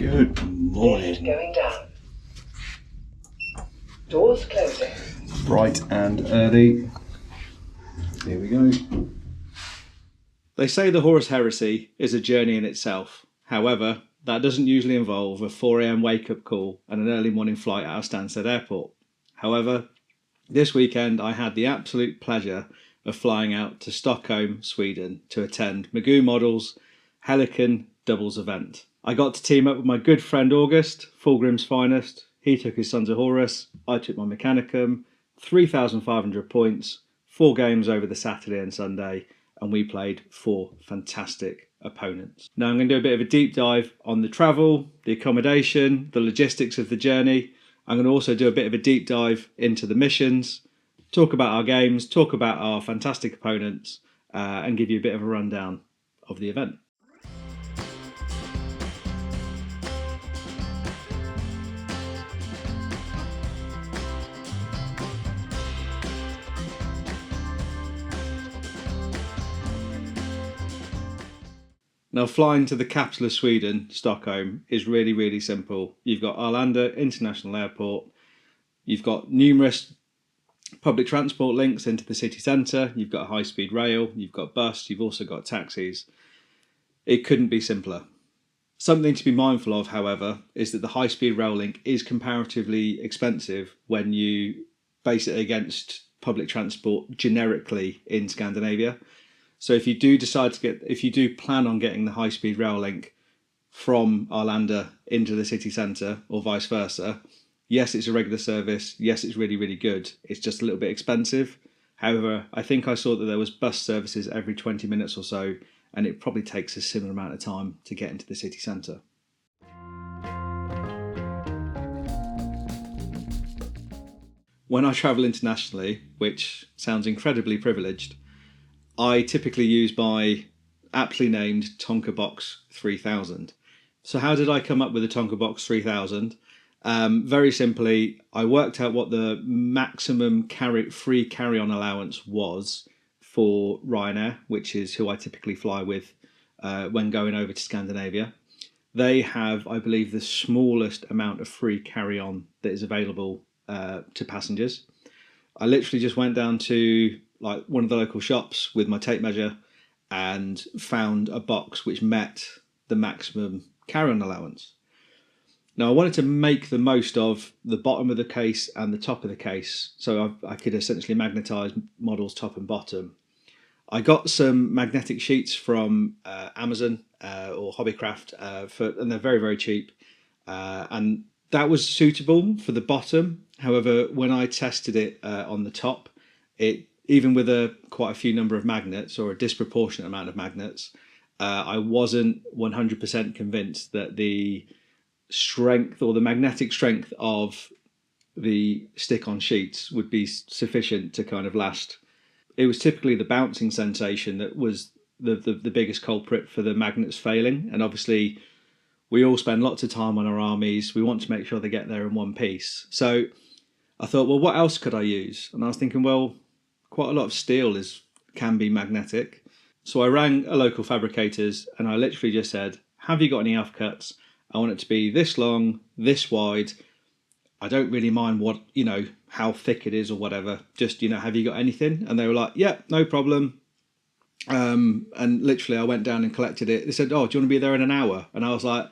Good morning. Lift going down. Doors closing. Bright and early. Here we go. They say the Horus Heresy is a journey in itself. However, that doesn't usually involve a 4 a.m. wake-up call and an early morning flight out of Stansted Airport. However, this weekend I had the absolute pleasure of flying out to Stockholm, Sweden to attend Magoo Model's Helicon doubles event. I got to team up with my good friend August, Fulgrim's finest. He took his Sons of Horus, I took my Mechanicum, 3,500 points, 4 games over the Saturday and Sunday, and we played 4 fantastic opponents. Now I'm going to do a bit of a deep dive on the travel, the accommodation, the logistics of the journey. I'm going to also do a bit of a deep dive into the missions, talk about our games, talk about our fantastic opponents, and give you a bit of a rundown of the event. Now, flying to the capital of Sweden, Stockholm, is really, really simple. You've got Arlanda International Airport. You've got numerous public transport links into the city centre. You've got high-speed rail. You've got bus. You've also got taxis. It couldn't be simpler. Something to be mindful of, however, is that the high-speed rail link is comparatively expensive when you base it against public transport generically in Scandinavia. So if you do plan on getting the high-speed rail link from Arlanda into the city centre or vice versa, yes, it's a regular service. Yes, it's really, really good. It's just a little bit expensive. However, I think I saw that there was bus services every 20 minutes or so, and it probably takes a similar amount of time to get into the city centre. When I travel internationally, which sounds incredibly privileged, I typically use my aptly named Tonka Box 3000. So how did I come up with the Tonka Box 3000? Very simply, I worked out what the maximum free carry-on allowance was for Ryanair, which is who I typically fly with when going over to Scandinavia. They have, I believe, the smallest amount of free carry-on that is available to passengers. I literally just went down to one of the local shops with my tape measure and found a box which met the maximum carry-on allowance. Now I wanted to make the most of the bottom of the case and the top of the case, so I could essentially magnetise models top and bottom. I got some magnetic sheets from Amazon or Hobbycraft, and they're very, very cheap, and that was suitable for the bottom. However, when I tested it on the top, even with quite a few number of magnets, or a disproportionate amount of magnets, I wasn't 100% convinced that the strength or the magnetic strength of the stick-on sheets would be sufficient to kind of last. It was typically the bouncing sensation that was the biggest culprit for the magnets failing. And obviously, we all spend lots of time on our armies. We want to make sure they get there in one piece. So I thought, well, what else could I use? And I was thinking, well, quite a lot of steel can be magnetic. So I rang a local fabricators and I literally just said, have you got any offcuts? I want it to be this long, this wide. I don't really mind how thick it is or whatever. Just, have you got anything? And they were like, yeah, no problem. And literally I went down and collected it. They said, oh, do you want to be there in an hour? And I was like,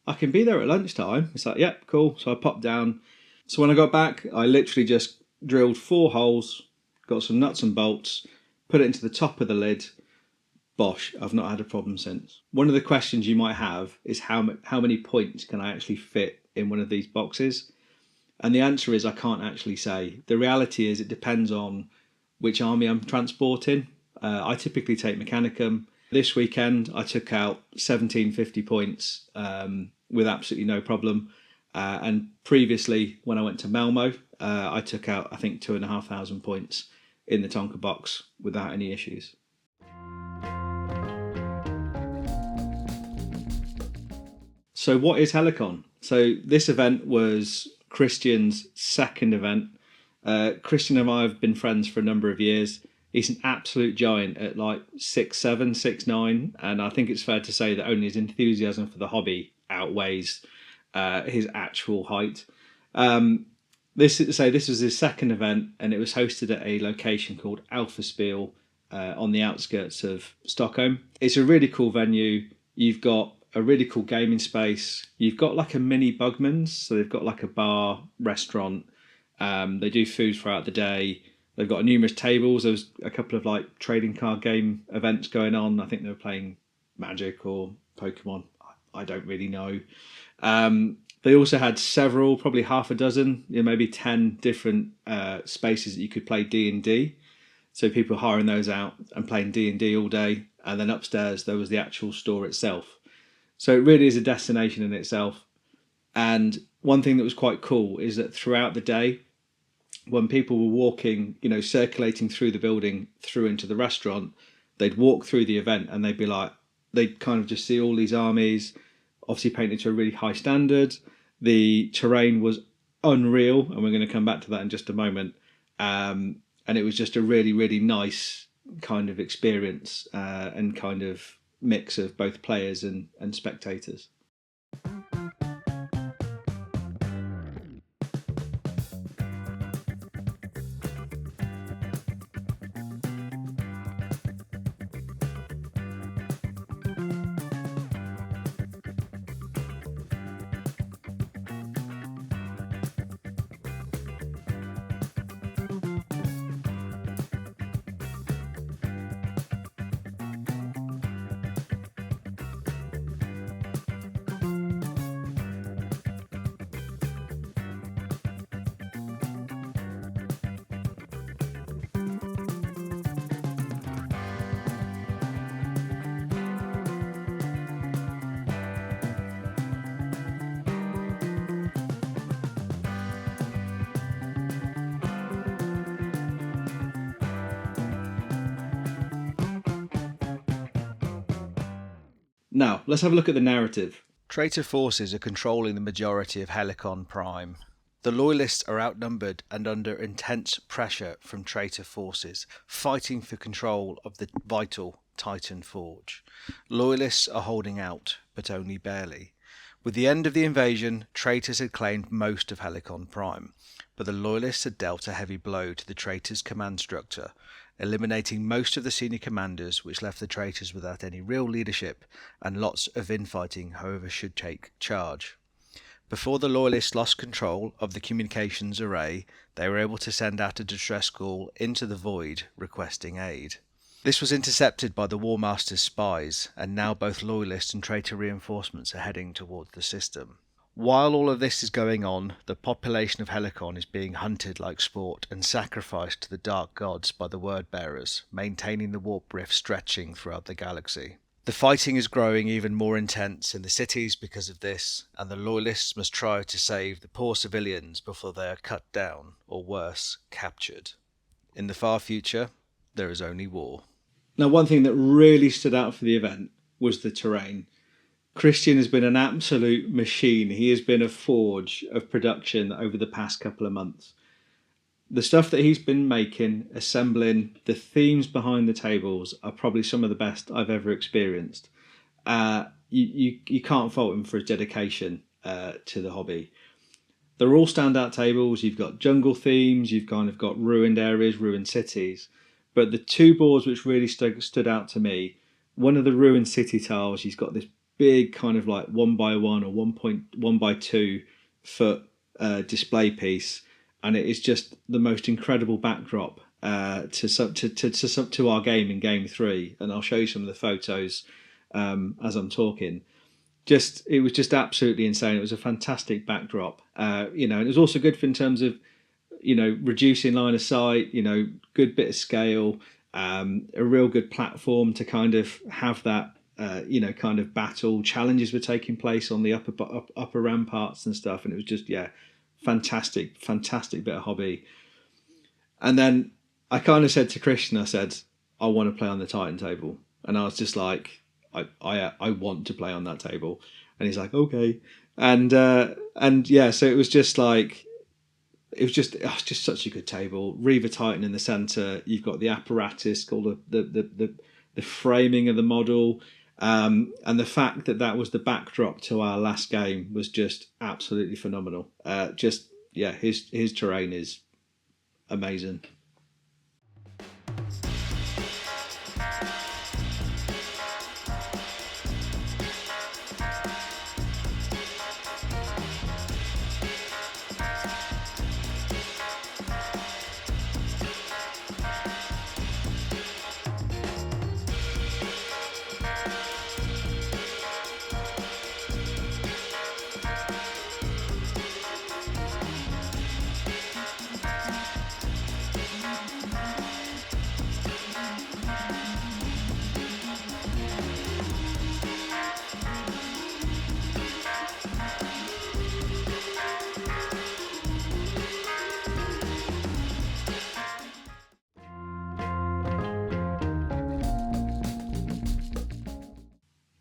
I can be there at lunchtime. It's like, yeah, cool. So I popped down. So when I got back, I literally just drilled 4 holes, got some nuts and bolts, put it into the top of the lid. Bosh, I've not had a problem since. One of the questions you might have is how many points can I actually fit in one of these boxes? And the answer is I can't actually say. The reality is it depends on which army I'm transporting. I typically take Mechanicum. This weekend I took out 1750 points with absolutely no problem. And previously when I went to Malmo, I took out I think 2,500 points in the Tonka box without any issues. So what is Helicon? So this event was Christian's second event. Christian and I have been friends for a number of years. He's an absolute giant at 6'7", 6'9", and I think it's fair to say that only his enthusiasm for the hobby outweighs his actual height. This was his second event, and it was hosted at a location called Alpha Spiel on the outskirts of Stockholm. It's a really cool venue. You've got a really cool gaming space. You've got like a mini Bugman's, so they've got like a bar, restaurant. They do food throughout the day. They've got numerous tables. There was a couple of like trading card game events going on. I think they were playing Magic or Pokemon. I don't really know. They also had several, probably half a dozen, maybe 10 different spaces that you could play D&D. So people hiring those out and playing D&D all day. And then upstairs there was the actual store itself. So it really is a destination in itself. And one thing that was quite cool is that throughout the day, when people were walking, circulating through the building, through into the restaurant, they'd walk through the event and they'd be like, they'd kind of just see all these armies, obviously painted to a really high standard. The terrain was unreal, and we're going to come back to that in just a moment. And it was just a really, really nice kind of experience and kind of mix of both players and spectators. Now, let's have a look at the narrative. Traitor forces are controlling the majority of Helicon Prime. The Loyalists are outnumbered and under intense pressure from traitor forces, fighting for control of the vital Titan Forge. Loyalists are holding out, but only barely. With the end of the invasion, traitors had claimed most of Helicon Prime, but the Loyalists had dealt a heavy blow to the traitors' command structure, eliminating most of the senior commanders, which left the traitors without any real leadership and lots of infighting whoever should take charge. Before the Loyalists lost control of the communications array, they were able to send out a distress call into the void requesting aid. This was intercepted by the War Master's spies, and now both Loyalist and traitor reinforcements are heading towards the system. While all of this is going on, the population of Helicon is being hunted like sport and sacrificed to the dark gods by the word-bearers, maintaining the warp rift stretching throughout the galaxy. The fighting is growing even more intense in the cities because of this, and the Loyalists must try to save the poor civilians before they are cut down, or worse, captured. In the far future, there is only war. Now, one thing that really stood out for the event was the terrain. Christian has been an absolute machine. He has been a forge of production over the past couple of months. The stuff that he's been making, assembling, the themes behind the tables are probably some of the best I've ever experienced. You can't fault him for his dedication to the hobby. They're all standout tables. You've got jungle themes, you've kind of got ruined areas, ruined cities. But the two boards which really stood out to me, one of the ruined city tiles, he's got this big kind of like 1x1 or 1.1x2 foot display piece, and it is just the most incredible backdrop to our game in Game 3. And I'll show you some of the photos as I'm talking. It was just absolutely insane. It was a fantastic backdrop, and it was also good in terms of reducing line of sight. Good bit of scale, a real good platform to kind of have that. Kind of battle challenges were taking place on the upper ramparts and stuff, and it was just fantastic bit of hobby. And then I kind of said to Christian, I said, I want to play on the Titan table, and I was just like, I want to play on that table, and he's like, okay, and so it was just like. It was just such a good table. Reaver Titan in the centre. You've got the apparatus, called the framing of the model. And the fact that that was the backdrop to our last game was just absolutely phenomenal. His terrain is amazing.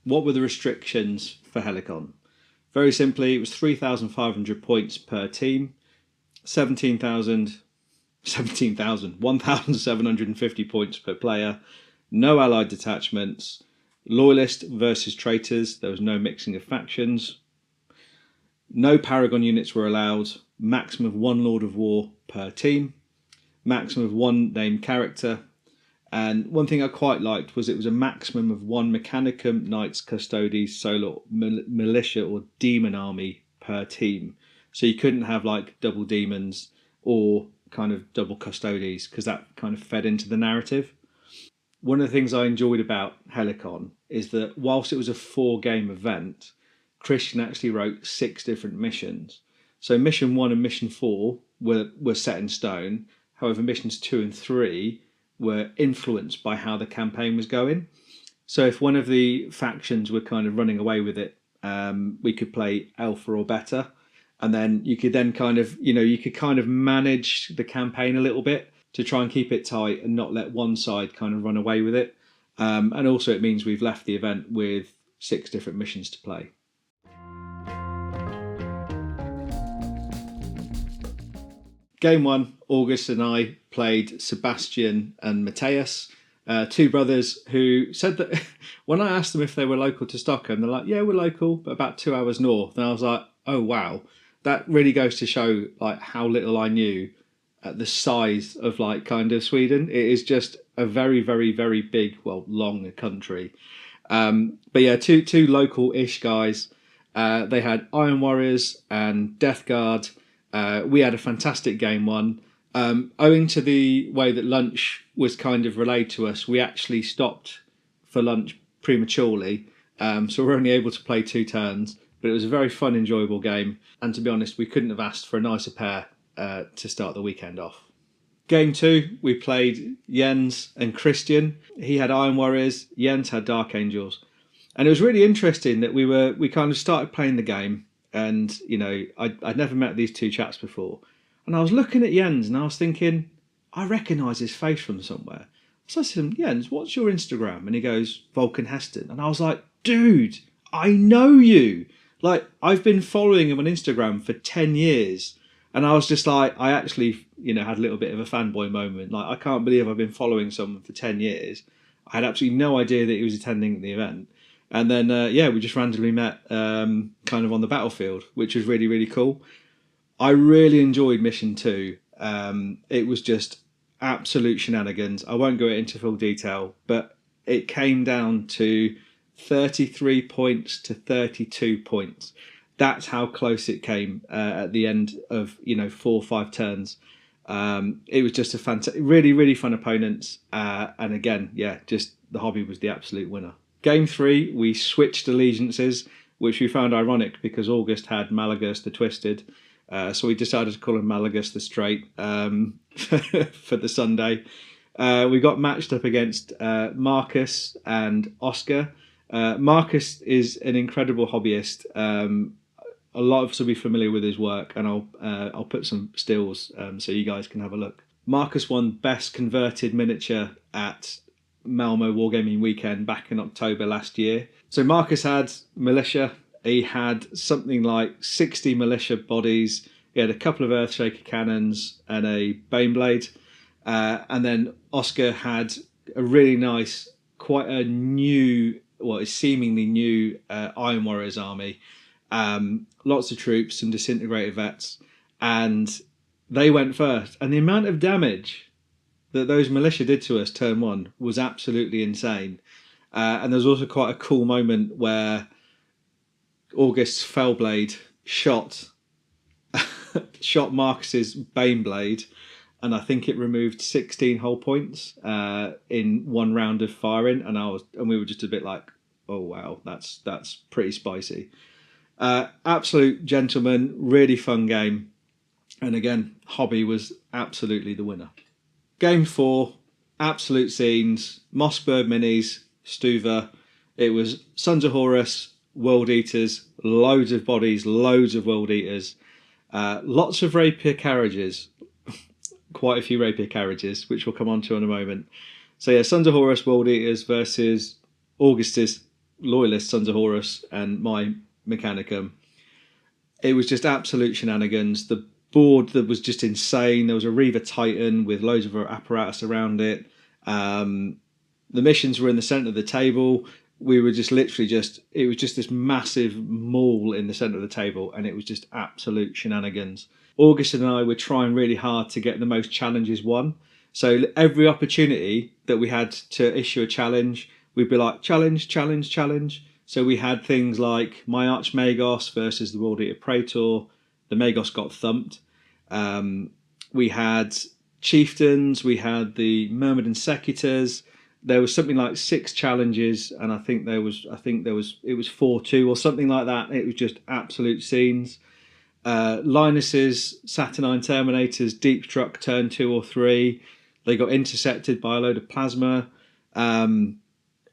What were the restrictions for Helicon? Very simply, it was 3,500 points per team, 1,750 points per player, no allied detachments, loyalist versus traitors, there was no mixing of factions, no Paragon units were allowed, maximum of 1 Lord of War per team, maximum of 1 named character, and one thing I quite liked was it was a maximum of 1 Mechanicum, Knights, Custodes, Solar, Militia or Demon Army per team. So you couldn't have like double demons or kind of double Custodes because that kind of fed into the narrative. One of the things I enjoyed about Helicon is that whilst it was a 4-game event, Christian actually wrote 6 different missions. So mission 1 and mission 4 were set in stone. However, missions 2 and 3 were influenced by how the campaign was going. So if one of the factions were kind of running away with it, we could play Alpha or Beta, and then you could then kind of manage the campaign a little bit to try and keep it tight and not let one side kind of run away with it. And also it means we've left the event with 6 different missions to play. Game 1, August and I played Sebastian and Mateus, 2 brothers who said that when I asked them if they were local to Stockholm, they're like, yeah, we're local, but about 2 hours north. And I was like, oh, wow. That really goes to show like how little I knew at the size of like kind of Sweden. It is just a very, very, very big, long country. But yeah, two local-ish guys. They had Iron Warriors and Death Guard. We had a fantastic game 1. Owing to the way that lunch was kind of relayed to us, we actually stopped for lunch prematurely. So we're only able to play 2 turns. But it was a very fun, enjoyable game. And to be honest, we couldn't have asked for a nicer pair to start the weekend off. Game 2, we played Jens and Christian. He had Iron Warriors, Jens had Dark Angels. And it was really interesting that we kind of started playing the game. And, you know, I'd never met these 2 chaps before. And I was looking at Jens and I was thinking, I recognise his face from somewhere. So I said, Jens, what's your Instagram? And he goes, Vulcan Heston. And I was like, dude, I know you. Like, I've been following him on Instagram for 10 years. And I was just like, I actually, had a little bit of a fanboy moment. Like, I can't believe I've been following someone for 10 years. I had absolutely no idea that he was attending the event. And then, we just randomly met kind of on the battlefield, which was really, really cool. I really enjoyed Mission 2. It was just absolute shenanigans. I won't go into full detail, but it came down to 33 points to 32 points. That's how close it came at the end of 4 or 5 turns. It was just a fantastic, really, really fun opponents. And again, just the hobby was the absolute winner. Game 3, we switched allegiances, which we found ironic because August had Malagus the Twisted. So we decided to call him Malagus the Straight for the Sunday. We got matched up against Marcus and Oscar. Marcus is an incredible hobbyist. A lot of us will be familiar with his work, and I'll put some stills so you guys can have a look. Marcus won Best Converted Miniature at Malmo Wargaming Weekend back in October last year. So Marcus had militia. He had something like 60 militia bodies. He had a couple of Earthshaker cannons and a Baneblade. And then Oscar had a really nice, quite a new what is seemingly new Iron Warriors army. Lots of troops, some disintegrated vets, and they went first. And the amount of damage that those militia did to us turn one was absolutely insane. And there was also quite a cool moment where August's Fellblade shot Marcus's Baneblade, and I think it removed 16 hull points in one round of firing. And we were just a bit like, oh wow, that's pretty spicy. Absolute gentleman, really fun game. And again, Hobby was absolutely the winner. Game 4, absolute scenes, Mossberg minis, Stuva. It was Sons of Horus, World Eaters, loads of bodies, loads of World Eaters, lots of rapier carriages, quite a few rapier carriages, which we'll come on to in a moment. So yeah, Sons of Horus, World Eaters versus Augustus, Loyalist, Sons of Horus, and my Mechanicum. It was just absolute shenanigans. The board that was just insane. There was a Reaver Titan with loads of apparatus around it. The missions were in the centre of the table. We were just literally it was just this massive maul in the centre of the table, and it was just absolute shenanigans. August and I were trying really hard to get the most challenges won. So every opportunity that we had to issue a challenge, we'd be like, challenge, challenge, challenge. So we had things like my Archmagos versus the World Eater Praetor. The Magos got thumped. We had Chieftains, we had the Myrmidon Secutors. There was something like 6 challenges, and I think it was 4-2 or something like that. It was just absolute scenes. Linus's Saturnine Terminators deep struck turn 2 or 3. They got intercepted by a load of plasma, and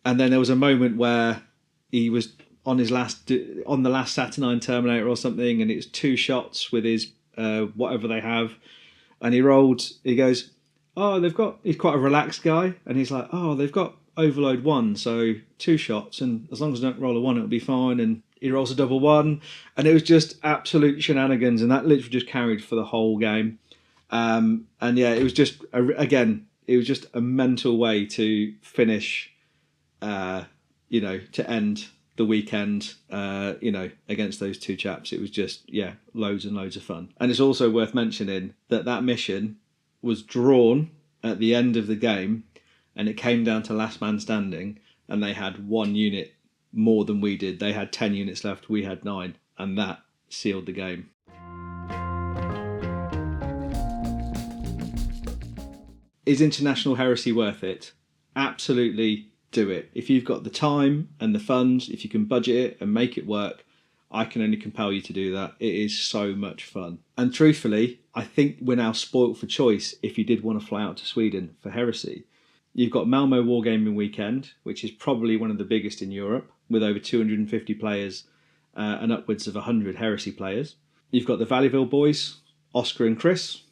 then there was a moment where he was on the last Saturnine Terminator or something, and it was 2 shots with his whatever they have, and he goes, he's quite a relaxed guy, and he's like, they've got overload 1, so 2 shots, and as long as I don't roll a 1 it'll be fine. And he rolls a double 1, and it was just absolute shenanigans, and that literally just carried for the whole game. And yeah, it was just a mental way to finish, to end the weekend, against those 2 chaps. It was just, loads and loads of fun. And it's also worth mentioning that mission was drawn at the end of the game, and it came down to last man standing, and they had 1 unit more than we did. They had 10 units left, we had 9, and that sealed the game. Is International Heresy worth it? Absolutely do it. If you've got the time and the funds, if you can budget it and make it work, I can only compel you to do that. It is so much fun. And truthfully, I think we're now spoilt for choice if you did want to fly out to Sweden for Heresy. You've got Malmo Wargaming Weekend, which is probably one of the biggest in Europe, with over 250 players and upwards of 100 Heresy players. You've got the Valleyville boys, Oscar and Chris.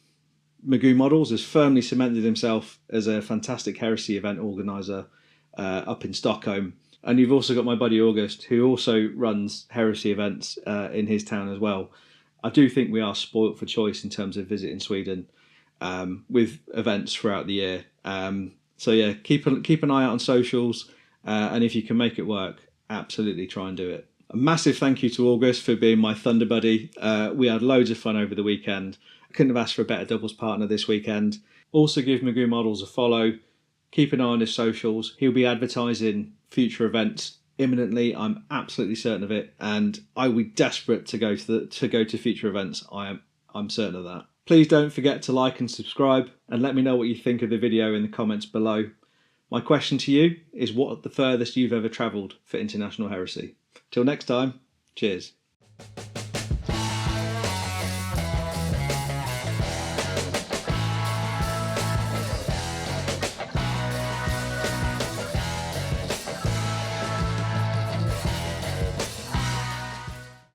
Magoo Models has firmly cemented himself as a fantastic Heresy event organiser up in Stockholm. And you've also got my buddy August, who also runs Heresy events in his town as well. I do think we are spoilt for choice in terms of visiting Sweden with events throughout the year. So yeah, keep an eye out on socials, and if you can make it work, absolutely try and do it. A massive thank you to August for being my Thunder buddy. We had loads of fun over the weekend. I couldn't have asked for a better doubles partner this weekend. Also give Magoo Models a follow. Keep an eye on his socials. He'll be advertising future events imminently. I'm absolutely certain of it, and I will be desperate to go to future events. I'm certain of that. Please don't forget to like and subscribe, and let me know what you think of the video in the comments below. My question to you is, what the furthest you've ever travelled for International Heresy? Till next time, cheers.